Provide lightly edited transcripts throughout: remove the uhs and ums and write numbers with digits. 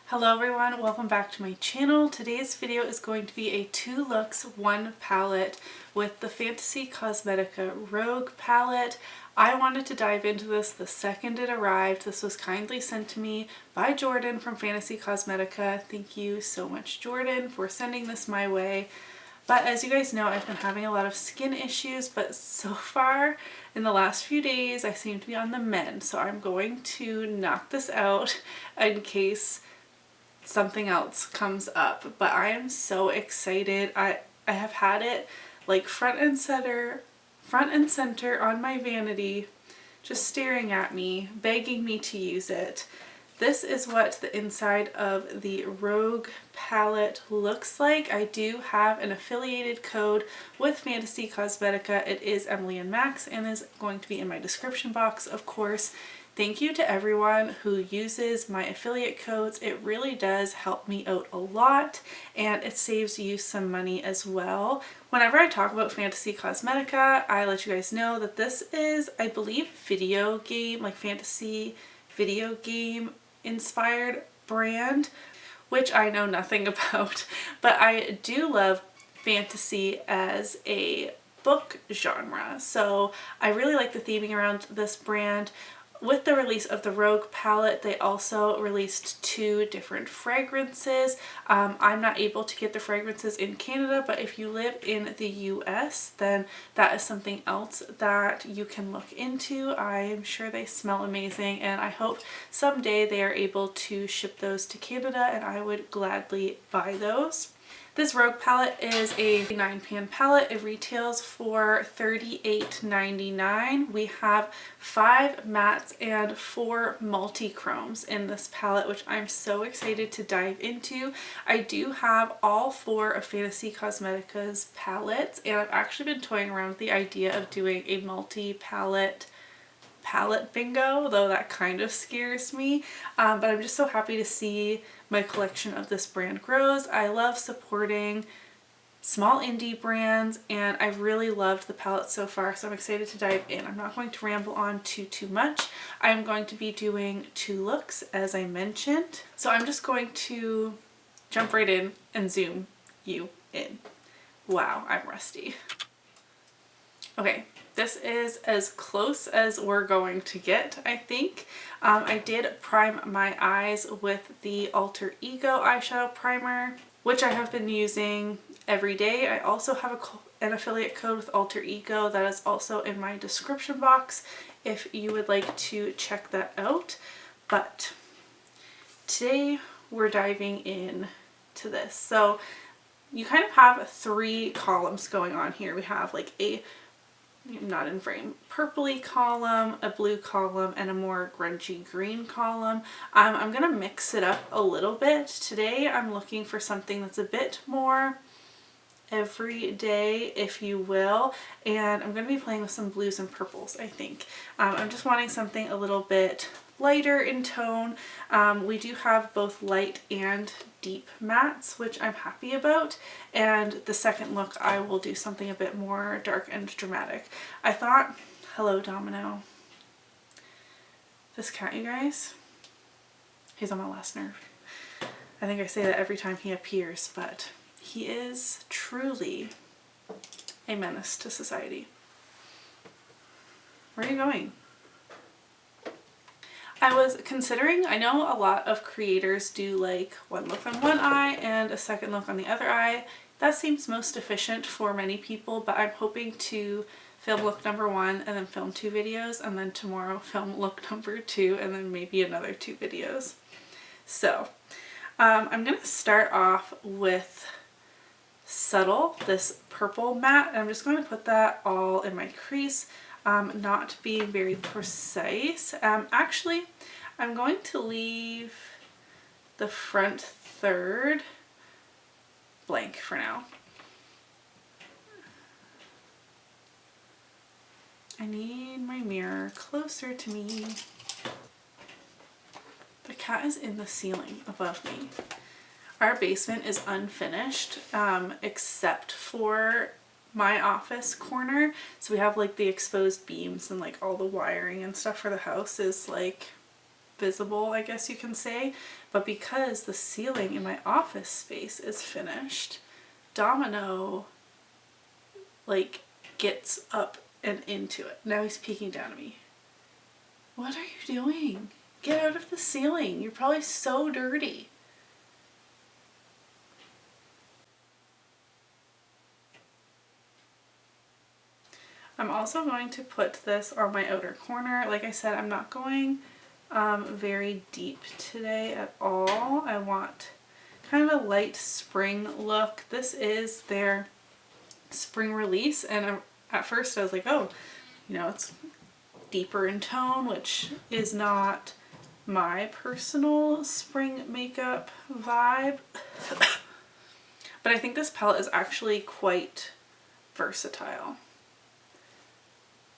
Hello everyone, welcome back to my channel. Today's video is going to be a 2 looks 1 palette with the Fantasy Cosmetica Rogue palette. I wanted to dive into this the second it arrived. This was kindly sent to me by Jordan from Fantasy Cosmetica. Thank you so much, Jordan, for sending this my way. But as you guys know, I've been having a lot of skin issues, but so far in the last few days I seem to be on the mend. So I'm going to knock this out in case something else comes up. But I am so excited. I have had it like front and center on my vanity, just staring at me, begging me to use it. This is what the inside of the Rogue palette looks like. I do have an affiliated code with Fantasy Cosmetica. It is emilynmax and is going to be in my description box, of course. Thank you to everyone who uses my affiliate codes. It really does help me out a lot and it saves you some money as well. Whenever I talk about Fantasy Cosmetica, I let you guys know that this is, I believe, video game, like fantasy video game inspired brand, which I know nothing about, but I do love fantasy as a book genre. So I really like the theming around this brand. With the release of the Rogue palette, they also released 2 different fragrances. I'm not able to get the fragrances in Canada, but if you live in the US, then that is something else that you can look into. I'm sure they smell amazing, and I hope someday they are able to ship those to Canada, and I would gladly buy those. This Rogue palette is a 9-pan palette. It retails for $38.99. We have 5 mattes and 4 multi-chromes in this palette, which I'm so excited to dive into. I do have all 4 of Fantasy Cosmetica's palettes, and I've actually been toying around with the idea of doing a multi-palette bingo, though that kind of scares me, but I'm just so happy to see my collection of this brand grows. I love supporting small indie brands and I've really loved the palette so far, so I'm excited to dive in. I'm not going to ramble on too much. I'm going to be doing 2 looks as I mentioned, so I'm just going to jump right in and zoom you in. Wow, I'm rusty. Okay, this is as close as we're going to get, I think. I did prime my eyes with the Alter Ego eyeshadow primer, which I have been using every day. I also have an affiliate code with Alter Ego that is also in my description box if you would like to check that out. But today we're diving in to this. So you kind of have 3 columns going on here. We have like a not in frame purpley column, a blue column, and a more grungy green column. I'm gonna mix it up a little bit. Today I'm looking for something that's a bit more everyday, if you will, and I'm going to be playing with some blues and purples, I think. I'm just wanting something a little bit lighter in tone. We do have both light and deep mattes, which I'm happy about, and the second look I will do something a bit more dark and dramatic. I thought, hello Domino. This cat, you guys, he's on my last nerve. I think I say that every time he appears, but he is truly a menace to society. Where are you going? I was considering, I know a lot of creators do like 1 look on one eye and a second look on the other eye. That seems most efficient for many people, but I'm hoping to film look number 1 and then film 2 videos, and then tomorrow film look number 2 and then maybe another 2 videos. So I'm going to start off with Subtle, this purple matte, and I'm just going to put that all in my crease, not being very precise. Actually, I'm going to leave the front third blank for now. I need my mirror closer to me. The cat is in the ceiling above me. Our basement is unfinished, except for my office corner. So we have like the exposed beams and like all the wiring and stuff for the house is like visible, I guess you can say. But because the ceiling in my office space is finished, Domino like gets up and into it. Now he's peeking down at me. What are you doing? Get out of the ceiling. You're probably so dirty. I'm also going to put this on my outer corner. Like I said, I'm not going very deep today at all. I want kind of a light spring look. This is their spring release, and at first I was like, oh, you know, it's deeper in tone, which is not my personal spring makeup vibe. But I think this palette is actually quite versatile.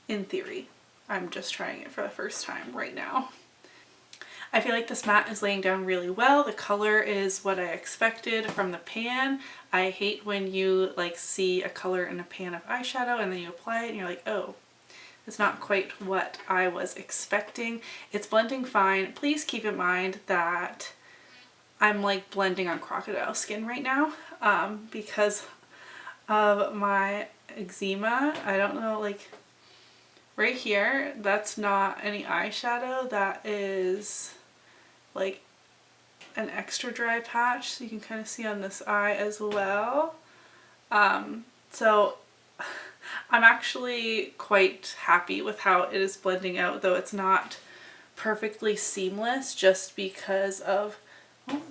In theory. I'm just trying it for the first time right now. I feel like this matte is laying down really well. The color is what I expected from the pan. I hate when you like see a color in a pan of eyeshadow and then you apply it and you're like, oh, it's not quite what I was expecting. It's blending fine. Please keep in mind that I'm like blending on crocodile skin right now because of my eczema. I don't know, like right here, that's not any eyeshadow. That is like an extra dry patch. So you can kind of see on this eye as well. So I'm actually quite happy with how it is blending out, though it's not perfectly seamless just because of, oh,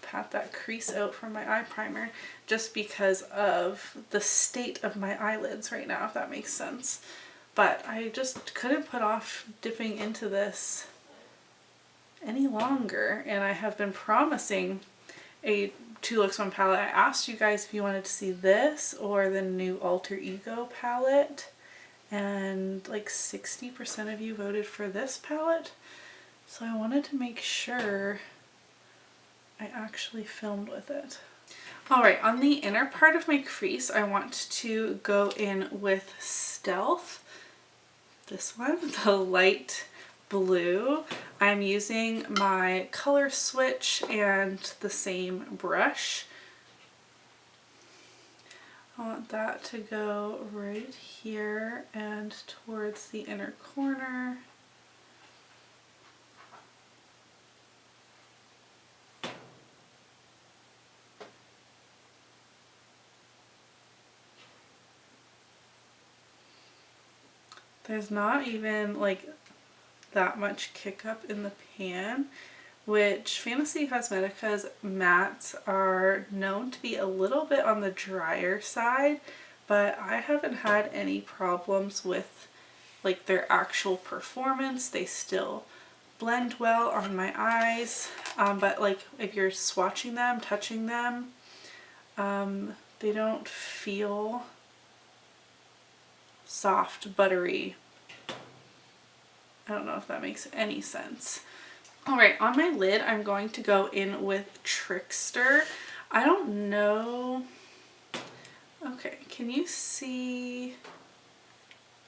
pat that crease out from my eye primer, just because of the state of my eyelids right now, if that makes sense. But I just couldn't put off dipping into this any longer, and I have been promising a 2 looks 1 palette. I asked you guys if you wanted to see this or the new Alter Ego palette, and like 60% of you voted for this palette, so I wanted to make sure I actually filmed with it. Alright, on the inner part of my crease, I want to go in with Stealth. This one, the light blue. I'm using my color switch and the same brush. I want that to go right here and towards the inner corner. There's not even like that much kick up in the pan, which Fantasy Cosmetica's mattes are known to be a little bit on the drier side, but I haven't had any problems with like their actual performance. They still blend well on my eyes, but like if you're swatching them, touching them, they don't feel soft, buttery. I don't know if that makes any sense. Alright, on my lid I'm going to go in with Trickster. I don't know. Okay, can you see?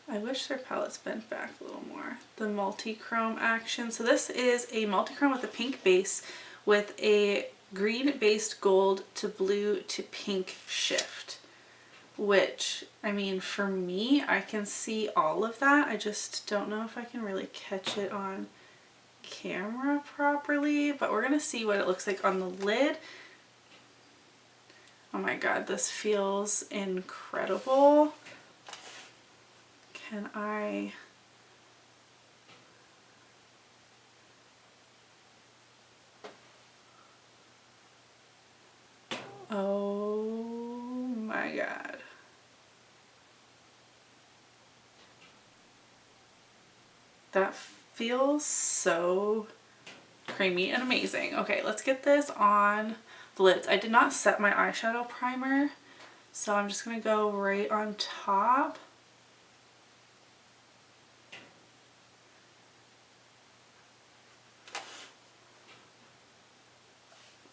I wish their palettes bent back a little more. The multi-chrome action. So this is a multi-chrome with a pink base with a green based gold to blue to pink shift. Which, I mean, for me, I can see all of that. I just don't know if I can really catch it on camera properly, but we're gonna see what it looks like on the lid. Oh my god, this feels incredible. Can I... Oh my god. That feels so creamy and amazing. Okay, let's get this on the lids. I did not set my eyeshadow primer, so I'm just gonna go right on top.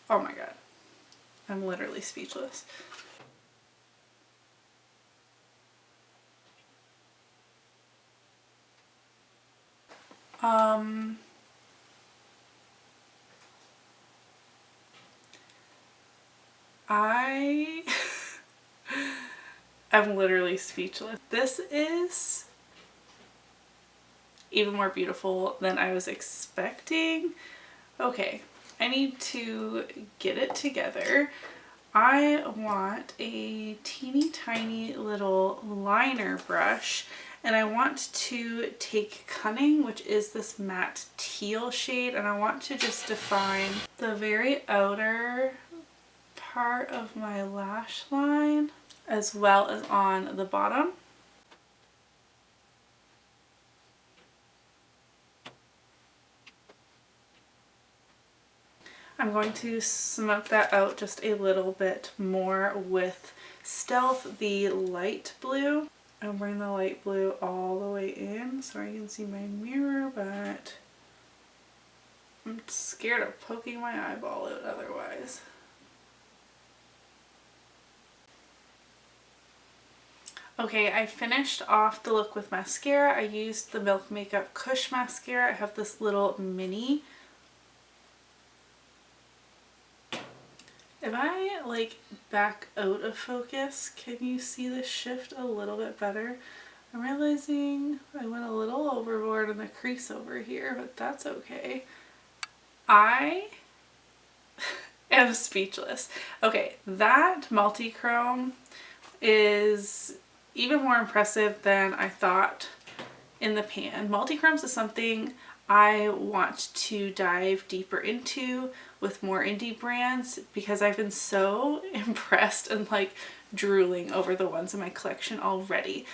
Oh my god. I'm literally speechless. I am literally speechless. This is even more beautiful than I was expecting. Okay, I need to get it together. I want a teeny tiny little liner brush, and I want to take Cunning, which is this matte teal shade, and I want to just define the very outer part of my lash line as well as on the bottom. I'm going to smoke that out just a little bit more with Stealth, the light blue. I'm bringing the light blue all the way in so I can see my mirror, but I'm scared of poking my eyeball out otherwise. Okay, I finished off the look with mascara. I used the Milk Makeup Kush mascara. I have this little mini. If I like back out of focus, can you see the shift a little bit better? I'm realizing I went a little overboard in the crease over here, but that's okay. I am speechless. Okay, that multi-chrome is even more impressive than I thought in the pan. Multi-chromes is something I want to dive deeper into with more indie brands because I've been so impressed and like drooling over the ones in my collection already.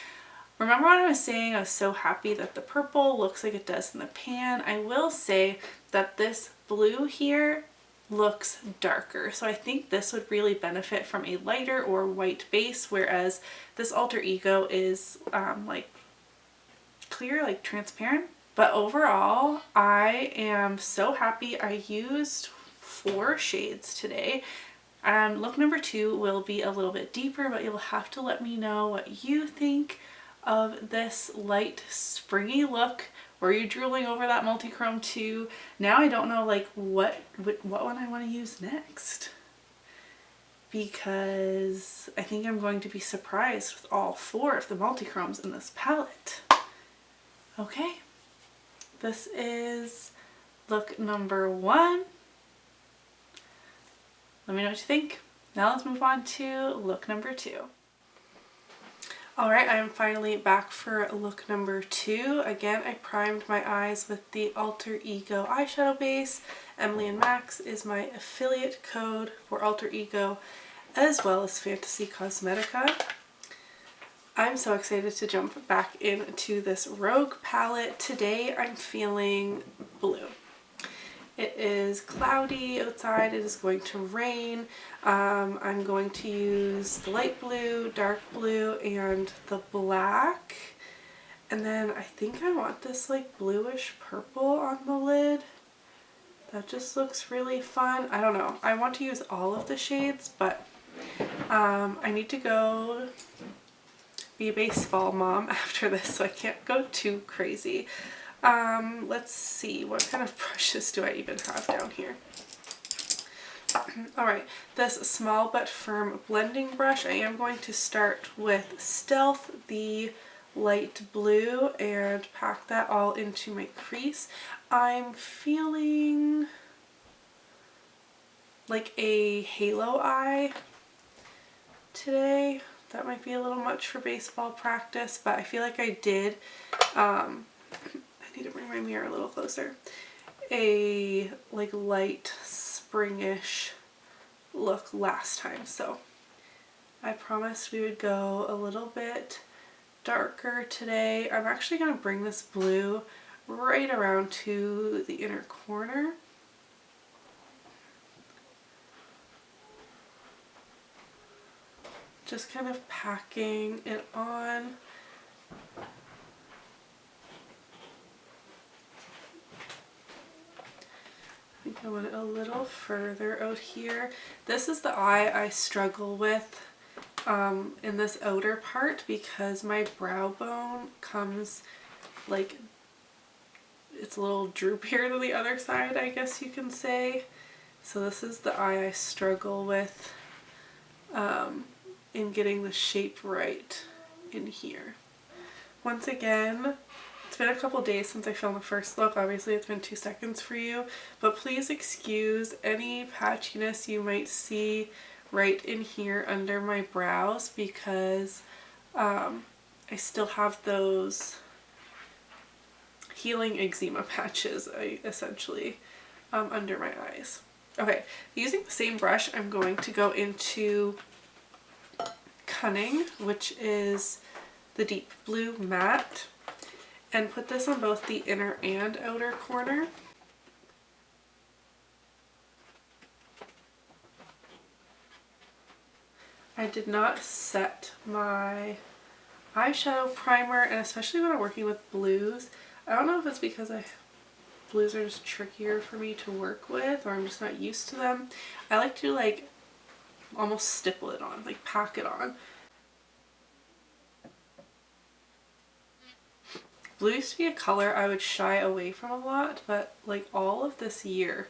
Remember when I was saying I was so happy that the purple looks like it does in the pan? I will say that this blue here looks darker, so I think this would really benefit from a lighter or white base, whereas this Alter Ego is like clear, like transparent. But overall, I am so happy. I used 4 shades today. Look number 2 will be a little bit deeper, but you'll have to let me know what you think of this light springy look. Were you drooling over that multi-chrome too? Now I don't know like what one I want to use next, because I think I'm going to be surprised with all 4 of the multi-chromes in this palette. Okay, this is look number 1. Let me know what you think. Now let's move on to look number 2. Alright, I am finally back for look number 2. Again, I primed my eyes with the Alter Ego eyeshadow base. emilynmax is my affiliate code for Alter Ego, as well as Fantasy Cosmetica. I'm so excited to jump back into this Rogue palette. Today I'm feeling blue. It is cloudy outside, it is going to rain. I'm going to use the light blue, dark blue, and the black. And then I think I want this like bluish purple on the lid. That just looks really fun. I don't know. I want to use all of the shades, but I need to go be a baseball mom after this, so I can't go too crazy. Let's see, what kind of brushes do I even have down here? Alright, this small but firm blending brush, I am going to start with Stealth, the light blue, and pack that all into my crease. I'm feeling like a halo eye today. That might be a little much for baseball practice, but I feel like I did, I need to bring my mirror a little closer, a like light springish look last time, so I promised we would go a little bit darker today. I'm actually going to bring this blue right around to the inner corner. Just kind of packing it on. I think I want it a little further out here. This is the eye I struggle with in this outer part because my brow bone comes like, it's a little droopier than the other side, I guess you can say. So this is the eye I struggle with in getting the shape right in here. Once again, it's been a couple days since I filmed the first look. Obviously it's been 2 seconds for you, but please excuse any patchiness you might see right in here under my brows because I still have those healing eczema patches essentially under my eyes. Okay, using the same brush, I'm going to go into Cunning, which is the deep blue matte, and put this on both the inner and outer corner. I did not set my eyeshadow primer, and especially when I'm working with blues, I don't know if it's because blues are just trickier for me to work with or I'm just not used to them. I like to like almost stipple it on, like pack it on. Blue used to be a color I would shy away from a lot, but like all of this year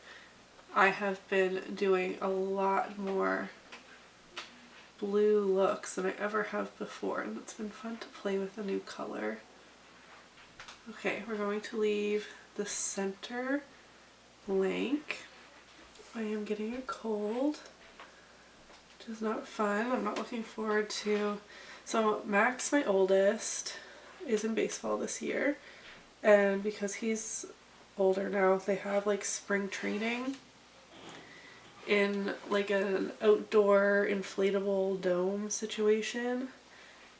I have been doing a lot more blue looks than I ever have before, and it's been fun to play with a new color. Okay, we're going to leave the center blank. I am getting a cold, which is not fun. I'm not looking forward to. So Max, my oldest, is in baseball this year, and because he's older now, they have like spring training in like an outdoor inflatable dome situation.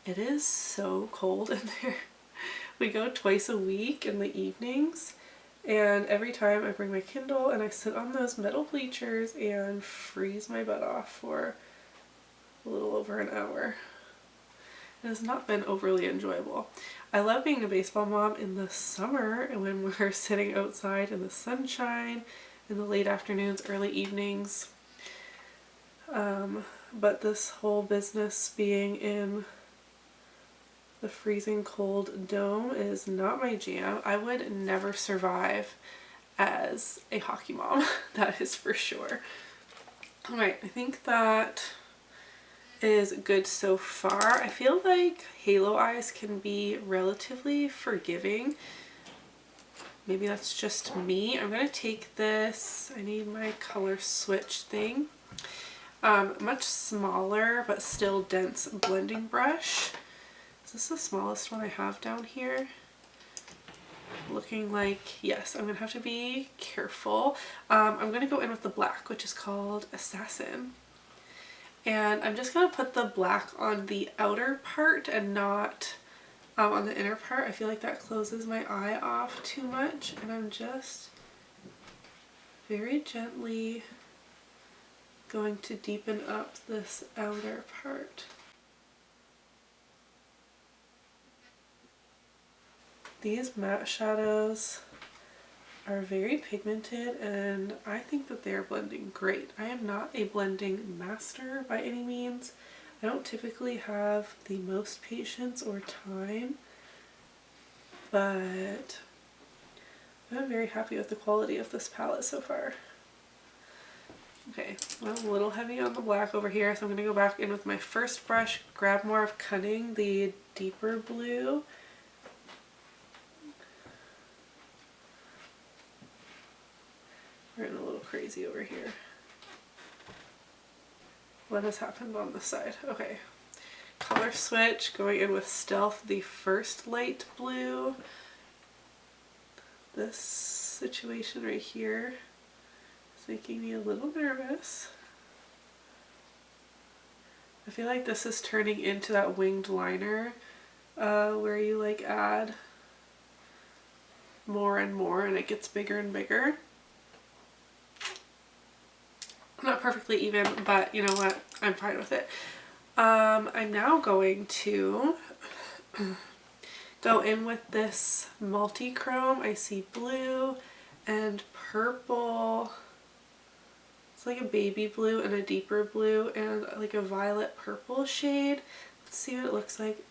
It is so cold in there. We go twice a week in the evenings, and every time I bring my Kindle and I sit on those metal bleachers and freeze my butt off for a little over an hour. It has not been overly enjoyable. I love being a baseball mom in the summer and when we're sitting outside in the sunshine in the late afternoons, early evenings. But this whole business being in the freezing cold dome is not my jam. I would never survive as a hockey mom, that is for sure. Alright, I think that is good so far. I feel like halo eyes can be relatively forgiving. Maybe that's just me. I'm going to take this, I need my color switch thing, much smaller but still dense blending brush. Is this the smallest one I have down here? Looking like, yes, I'm going to have to be careful. I'm going to go in with the black, which is called Assassin. And I'm just going to put the black on the outer part and not on the inner part. I feel like that closes my eye off too much, and I'm just very gently going to deepen up this outer part. These matte shadows are very pigmented and I think that they're blending great. I am not a blending master by any means. I don't typically have the most patience or time, but I'm very happy with the quality of this palette so far. Okay, I'm a little heavy on the black over here, so I'm going to go back in with my first brush, grab more of Cunning, the deeper blue. We're getting a little crazy over here. What has happened on this side? Okay. Color switch, going in with Stealth, the first light blue. This situation right here is making me a little nervous. I feel like this is turning into that winged liner where you like add more and more and it gets bigger and bigger. Not perfectly even, but you know what? I'm fine with it. I'm now going to go in with this multi-chrome. I see blue and purple. It's like a baby blue and a deeper blue and like a violet purple shade. Let's see what it looks like.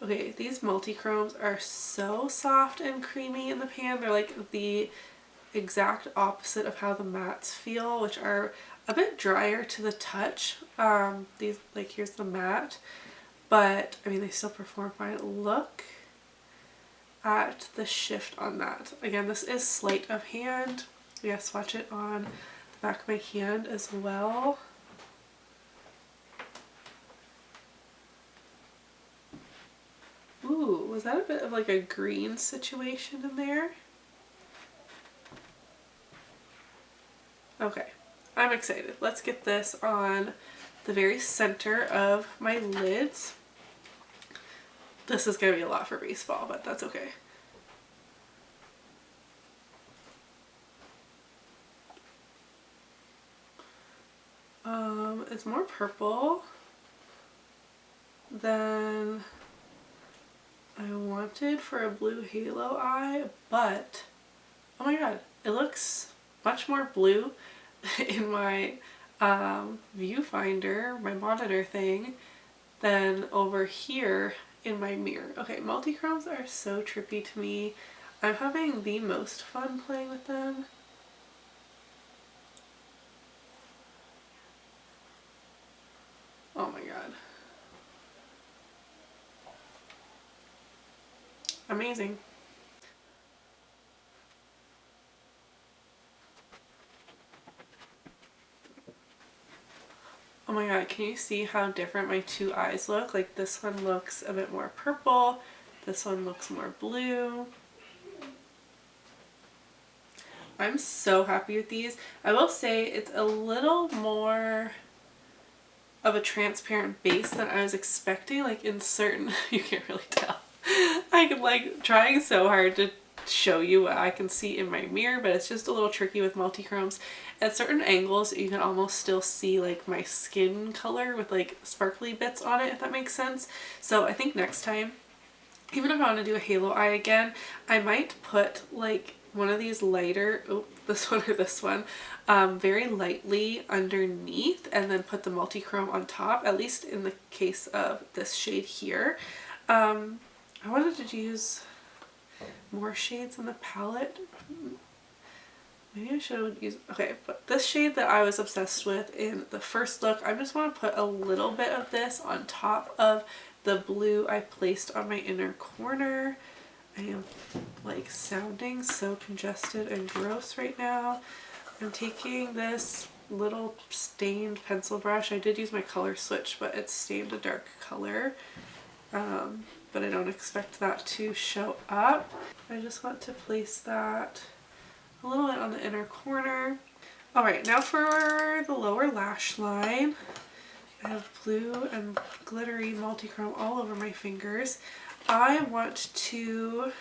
Okay, these multi-chromes are so soft and creamy in the pan. They're like the exact opposite of how the mattes feel, which are a bit drier to the touch. These, like, here's the matte, but I mean, they still perform fine. Look at the shift on that. Again, this is sleight of hand. Yeah, swatch it on the back of my hand as well. Ooh, was that a bit of like a green situation in there? Okay, I'm excited. Let's get this on the very center of my lids. This is going to be a lot for baseball, but that's okay. It's more purple than I wanted for a blue halo eye, but oh my god, it looks much more blue in my viewfinder, my monitor thing, than over here in my mirror. Okay, multi-chromes are so trippy to me. I'm having the most fun playing with them. Oh my god. Amazing. Oh my god, can you see how different my two eyes look? Like, this one looks a bit more purple, this one looks more blue. I'm so happy with these. I will say it's a little more of a transparent base than I was expecting, like in certain, you can't really tell. I'm like trying so hard to show you what I can see in my mirror, but it's just a little tricky with multi-chromes. At certain angles you can almost still see like my skin color with like sparkly bits on it, if that makes sense. So I think next time, even if I want to do a halo eye again, I might put like one of these lighter, oh, this one or this one, very lightly underneath, and then put the multi-chrome on top, at least in the case of this shade here. I wanted to use more shades in the palette. Maybe I should use, okay, but this shade that I was obsessed with in the first look, I just want to put a little bit of this on top of the blue I placed on my inner corner. I am like sounding so congested and gross right now. I'm taking this little stained pencil brush. I did use my color switch, but it's stained a dark color. But I don't expect that to show up. I just want to place that a little bit on the inner corner. Alright, now for the lower lash line. I have blue and glittery multi-chrome all over my fingers. I want to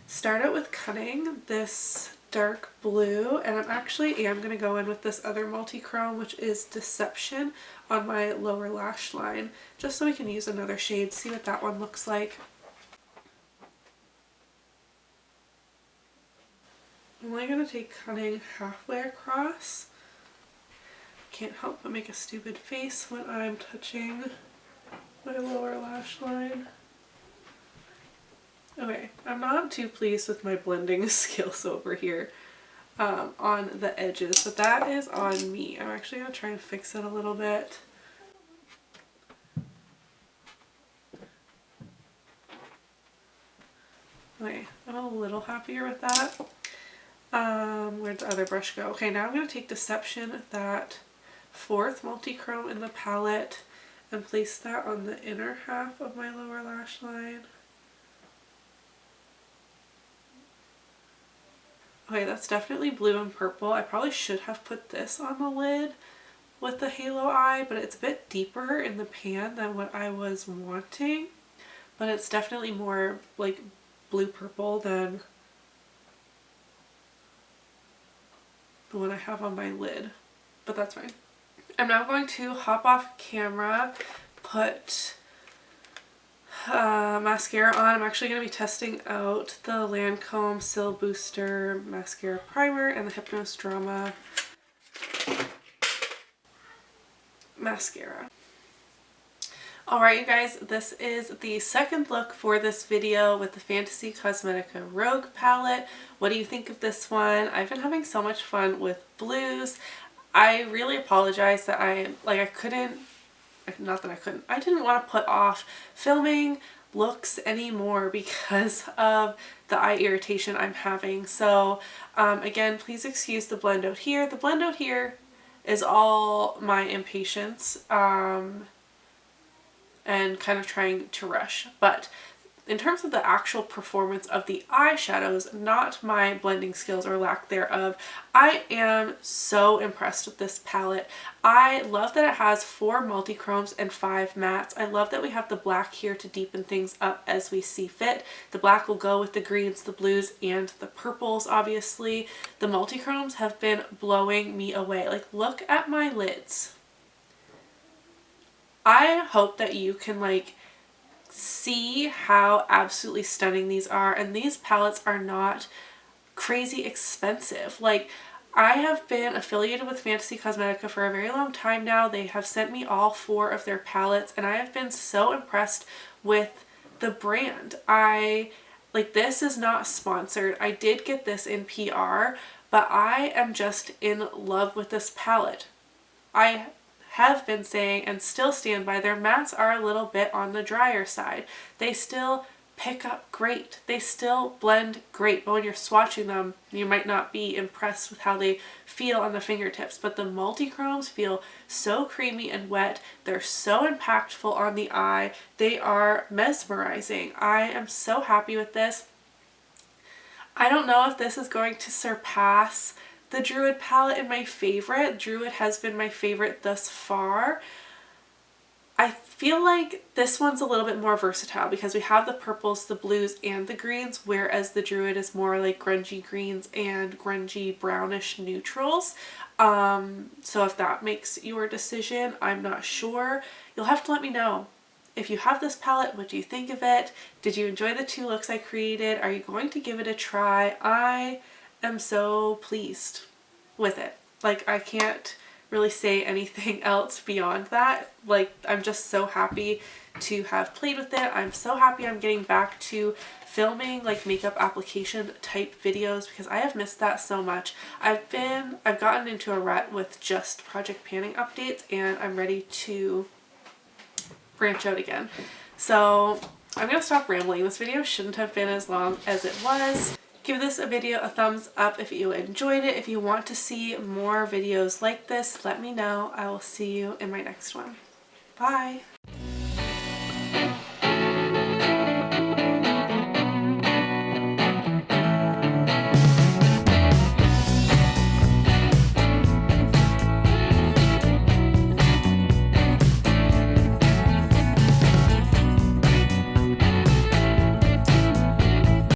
start out with cutting this dark blue, and I'm going to go in with this other multi-chrome, which is Deception, on my lower lash line, just so we can use another shade, see what that one looks like. I'm only going to take cutting halfway across. Can't help but make a stupid face when I'm touching my lower lash line. Okay, I'm not too pleased with my blending skills over here on the edges, but that is on me. I'm actually going to try and fix it a little bit. Okay, I'm a little happier with that. Where'd the other brush go? Okay, now I'm going to take Deception, that fourth multi-chrome in the palette, and place that on the inner half of my lower lash line. Okay, that's definitely blue and purple. I probably should have put this on the lid with the halo eye, but it's a bit deeper in the pan than what I was wanting. But it's definitely more like blue purple than the one I have on my lid, but that's fine. I'm now going to hop off camera, put mascara on. I'm actually going to be testing out the Lancome Sil Booster Mascara Primer and the Hypnose Drama Mascara. Alright you guys, this is the second look for this video with the Fantasy Cosmetica Rogue palette. What do you think of this one? I've been having so much fun with blues. I really apologize that I didn't want to put off filming looks anymore because of the eye irritation I'm having. So again, please excuse the blend out here. The blend out here is all my impatience and kind of trying to rush. But in terms of the actual performance of the eyeshadows, not my blending skills or lack thereof, I am so impressed with this palette. I love that it has 4 multi-chromes and 5 mattes. I love that we have the black here to deepen things up as we see fit. The black will go with the greens, the blues, and the purples, obviously. The multi-chromes have been blowing me away. Like, look at my lids. I hope that you can see how absolutely stunning these are, and these palettes are not crazy expensive. Like, I have been affiliated with Fantasy Cosmetica for a very long time now. They have sent me all 4 of their palettes and I have been so impressed with the brand. This is not sponsored. I did get this in PR, but I am just in love with this palette. I have been saying and still stand by, their mattes are a little bit on the drier side. They still pick up great. They still blend great, but when you're swatching them, you might not be impressed with how they feel on the fingertips. But the multi-chromes feel so creamy and wet. They're so impactful on the eye. They are mesmerizing. I am so happy with this. I don't know if this is going to surpass the Druid palette in my favorite. Druid has been my favorite thus far. I feel like this one's a little bit more versatile because we have the purples, the blues, and the greens, whereas the Druid is more like grungy greens and grungy brownish neutrals. So if that makes your decision, I'm not sure. You'll have to let me know. If you have this palette, what do you think of it? Did you enjoy the 2 looks I created? Are you going to give it a try? I am so pleased with it. Like, I can't really say anything else beyond that. Like, I'm just so happy to have played with it. I'm so happy I'm getting back to filming like makeup application type videos because I have missed that so much. I've gotten into a rut with just project panning updates and I'm ready to branch out again. So I'm gonna stop rambling. This video shouldn't have been as long as it was. Give this video a thumbs up if you enjoyed it. If you want to see more videos like this, let me know. I will see you in my next one. Bye!